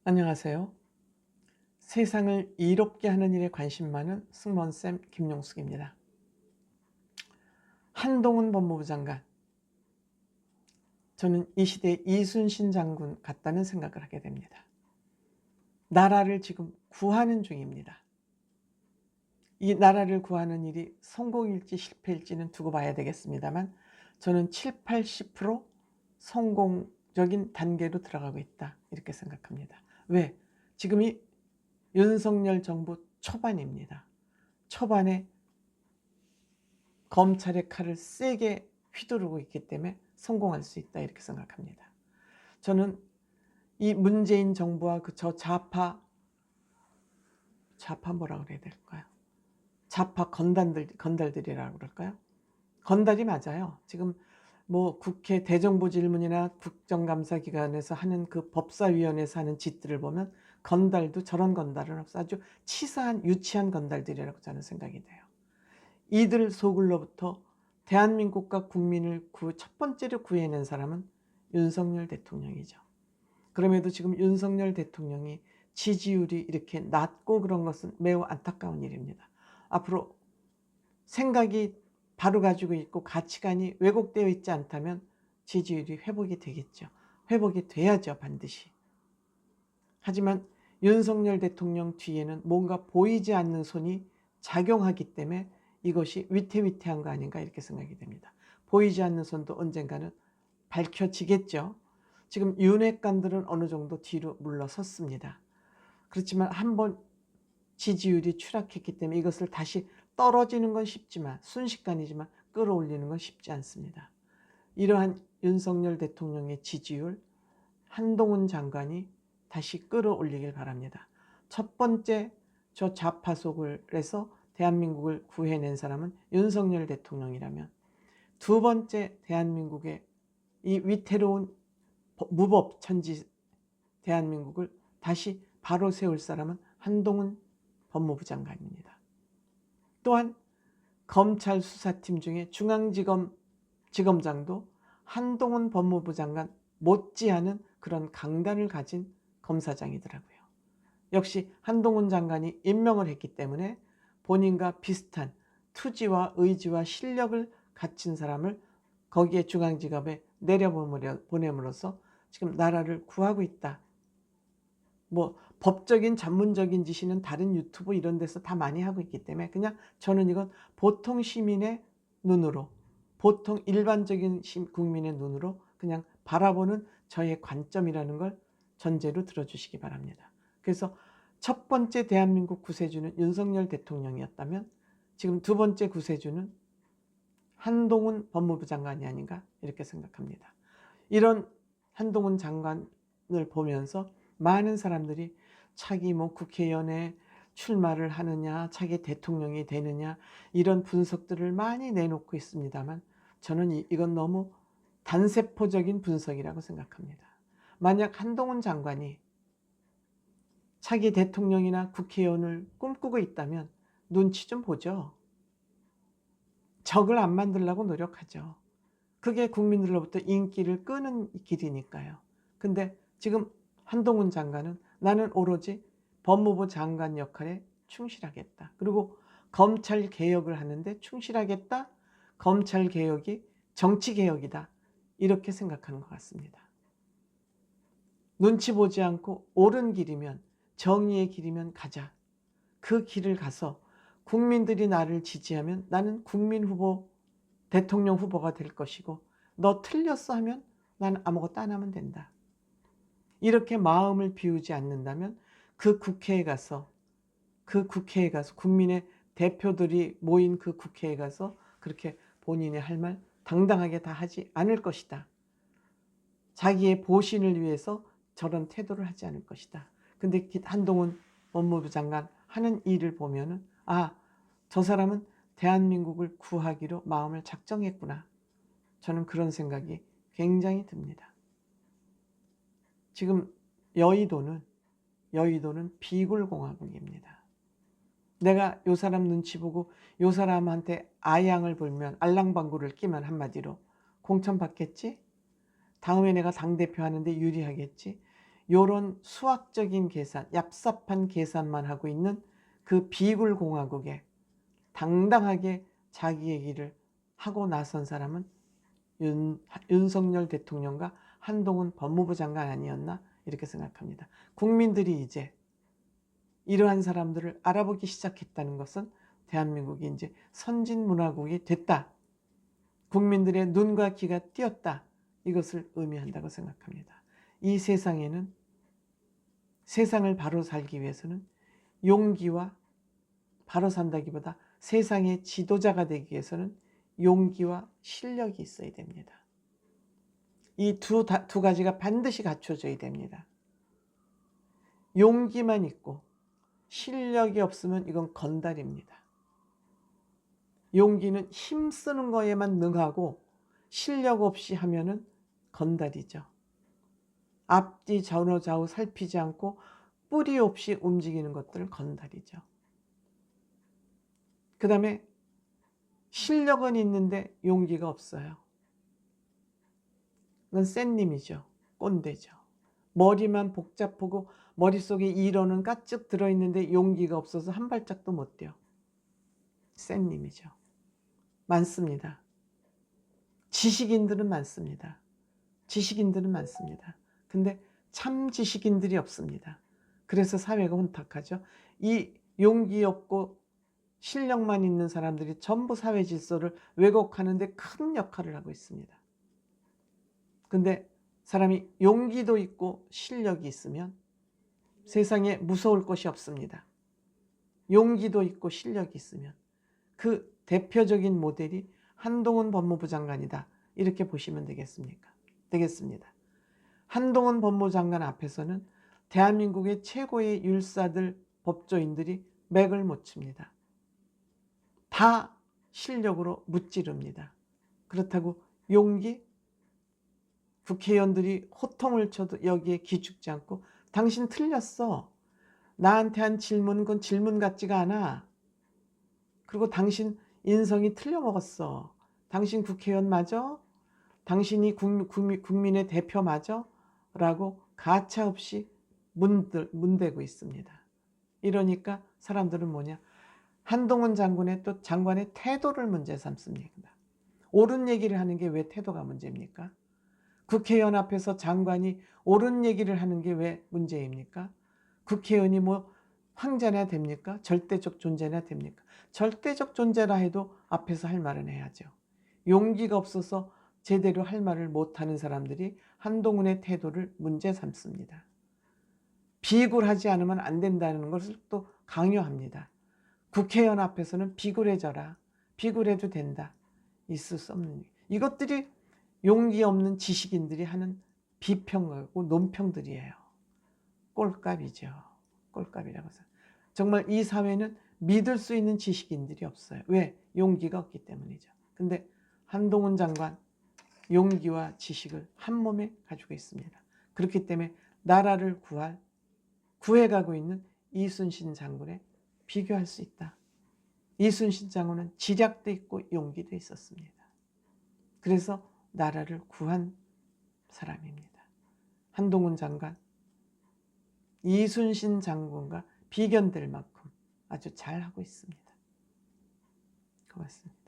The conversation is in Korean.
안녕하세요. 세상을 이롭게 하는 일에 관심 많은 승무원쌤 김용숙입니다. 한동훈 법무부 장관, 저는 이 시대의 이순신 장군 같다는 생각을 하게 됩니다. 나라를 지금 구하는 중입니다. 이 나라를 구하는 일이 성공일지 실패일지는 두고 봐야 되겠습니다만, 저는 7, 80% 성공적인 단계로 들어가고 있다, 이렇게 생각합니다. 왜? 지금이 윤석열 정부 초반입니다. 초반에 검찰의 칼을 세게 휘두르고 있기 때문에 성공할 수 있다, 이렇게 생각합니다. 저는 이 문재인 정부와 저 좌파 뭐라 그래야 될까요? 좌파 건달들이라고 그럴까요? 건달이 맞아요. 지금 뭐 국회 대정부질문이나 국정감사기관에서 하는 그 법사위원회에서 하는 짓들을 보면 건달도 저런 건달은 없어. 아주 치사한 유치한 건달들이라고 저는 생각이 돼요. 이들 속을로부터 대한민국과 국민을 첫 번째로 구해낸 사람은 윤석열 대통령이죠. 그럼에도 지금 윤석열 대통령이 지지율이 이렇게 낮고 그런 것은 매우 안타까운 일입니다. 앞으로 생각이 바로 가지고 있고 가치관이 왜곡되어 있지 않다면 지지율이 회복이 되겠죠. 회복이 돼야죠, 반드시. 하지만 윤석열 대통령 뒤에는 뭔가 보이지 않는 손이 작용하기 때문에 이것이 위태위태한 거 아닌가, 이렇게 생각이 됩니다. 보이지 않는 손도 언젠가는 밝혀지겠죠. 지금 윤핵관들은 어느 정도 뒤로 물러섰습니다. 그렇지만 한번 지지율이 추락했기 때문에 이것을 다시 떨어지는 건 쉽지만, 순식간이지만 끌어올리는 건 쉽지 않습니다. 이러한 윤석열 대통령의 지지율, 한동훈 장관이 다시 끌어올리길 바랍니다. 첫 번째 저 좌파 속을해서 대한민국을 구해낸 사람은 윤석열 대통령이라면, 두 번째 대한민국의 이 위태로운 무법천지 대한민국을 다시 바로 세울 사람은 한동훈 법무부 장관입니다. 또한 검찰 수사팀 중에 중앙지검장도 한동훈 법무부 장관 못지않은 그런 강단을 가진 검사장이더라고요. 역시 한동훈 장관이 임명을 했기 때문에 본인과 비슷한 투지와 의지와 실력을 갖춘 사람을 거기에 중앙지검에 내려보냄으로써 지금 나라를 구하고 있다. 뭐 법적인 전문적인 지시는 다른 유튜브 이런 데서 다 많이 하고 있기 때문에 그냥 저는 이건 보통 시민의 눈으로, 보통 일반적인 국민의 눈으로 그냥 바라보는 저의 관점이라는 걸 전제로 들어주시기 바랍니다. 그래서 첫 번째 대한민국 구세주는 윤석열 대통령이었다면 지금 두 번째 구세주는 한동훈 법무부 장관이 아닌가, 이렇게 생각합니다. 이런 한동훈 장관을 보면서 많은 사람들이 차기 뭐 국회의원에 출마를 하느냐, 차기 대통령이 되느냐, 이런 분석들을 많이 내놓고 있습니다만 저는 이건 너무 단세포적인 분석이라고 생각합니다. 만약 한동훈 장관이 차기 대통령이나 국회의원을 꿈꾸고 있다면 눈치 좀 보죠. 적을 안 만들려고 노력하죠. 그게 국민들로부터 인기를 끄는 길이니까요. 근데 지금 한동훈 장관은 나는 오로지 법무부 장관 역할에 충실하겠다. 그리고 검찰 개혁을 하는데 충실하겠다. 검찰 개혁이 정치 개혁이다. 이렇게 생각하는 것 같습니다. 눈치 보지 않고 옳은 길이면, 정의의 길이면 가자. 그 길을 가서 국민들이 나를 지지하면 나는 국민 후보, 대통령 후보가 될 것이고, 너 틀렸어 하면 나는 아무것도 안 하면 된다. 이렇게 마음을 비우지 않는다면 그 국회에 가서 국민의 대표들이 모인 그 국회에 가서 그렇게 본인이 할 말 당당하게 다 하지 않을 것이다. 자기의 보신을 위해서 저런 태도를 하지 않을 것이다. 근데 한동훈 법무부 장관 하는 일을 보면은 저 사람은 대한민국을 구하기로 마음을 작정했구나. 저는 그런 생각이 굉장히 듭니다. 지금 여의도는 비굴공화국입니다. 내가 요 사람 눈치 보고 요 사람한테 아양을 불면, 알랑방구를 끼면 한마디로 공천 받겠지? 다음에 내가 당대표 하는데 유리하겠지? 요런 수학적인 계산, 얍삽한 계산만 하고 있는 그 비굴공화국에 당당하게 자기의 길을 하고 나선 사람은 윤석열 대통령과 한동훈 법무부 장관 아니었나 이렇게 생각합니다. 국민들이 이제 이러한 사람들을 알아보기 시작했다는 것은 대한민국이 이제 선진문화국이 됐다. 국민들의 눈과 귀가 띄었다. 이것을 의미한다고 생각합니다. 이 세상에는 세상을 바로 살기 위해서는 용기와 바로 산다기보다 세상의 지도자가 되기 위해서는 용기와 실력이 있어야 됩니다. 이 두 가지가 반드시 갖춰져야 됩니다. 용기만 있고 실력이 없으면 이건 건달입니다. 용기는 힘쓰는 거에만 능하고 실력 없이 하면은 건달이죠. 앞뒤 전후 좌우 살피지 않고 뿌리 없이 움직이는 것들 건달이죠. 그 다음에 실력은 있는데 용기가 없어요. 그건 센 님이죠. 꼰대죠. 머리만 복잡하고 머릿속에 이론은 까쭉 들어있는데 용기가 없어서 한 발짝도 못 뛰어. 센 님이죠. 많습니다. 지식인들은 많습니다. 지식인들은 많습니다. 근데 참 지식인들이 없습니다. 그래서 사회가 혼탁하죠. 이 용기 없고 실력만 있는 사람들이 전부 사회 질서를 왜곡하는 데 큰 역할을 하고 있습니다. 근데 사람이 용기도 있고 실력이 있으면 세상에 무서울 것이 없습니다. 용기도 있고 실력이 있으면 그 대표적인 모델이 한동훈 법무부 장관이다. 이렇게 보시면 되겠습니다. 한동훈 법무부 장관 앞에서는 대한민국의 최고의 율사들, 법조인들이 맥을 못 칩니다. 다 실력으로 무찌릅니다. 그렇다고 용기? 국회의원들이 호통을 쳐도 여기에 기죽지 않고 당신 틀렸어. 나한테 한 질문은 그건 질문 같지가 않아. 그리고 당신 인성이 틀려먹었어. 당신 국회의원 맞아? 당신이 국민의 대표 맞아? 라고 가차없이 문대고 있습니다. 이러니까 사람들은 뭐냐? 한동훈 장관의 태도를 문제 삼습니다. 옳은 얘기를 하는 게 왜 태도가 문제입니까? 국회의원 앞에서 장관이 옳은 얘기를 하는 게 왜 문제입니까? 국회의원이 뭐 황제나 됩니까? 절대적 존재나 됩니까? 절대적 존재라 해도 앞에서 할 말은 해야죠. 용기가 없어서 제대로 할 말을 못하는 사람들이 한동훈의 태도를 문제 삼습니다. 비굴하지 않으면 안 된다는 것을 또 강요합니다. 국회의원 앞에서는 비굴해져라. 비굴해도 된다. 있을 수 없는 이것들이 용기 없는 지식인들이 하는 비평하고 논평들이에요. 꼴값이죠. 꼴값이라고 해서 정말 이 사회는 믿을 수 있는 지식인들이 없어요. 왜? 용기가 없기 때문이죠. 근데 한동훈 장관 용기와 지식을 한 몸에 가지고 있습니다. 그렇기 때문에 나라를 구해가고 있는 이순신 장군에 비교할 수 있다. 이순신 장군은 지략도 있고 용기도 있었습니다. 그래서 나라를 구한 사람입니다. 한동훈 장관, 이순신 장군과 비견될 만큼 아주 잘하고 있습니다. 고맙습니다.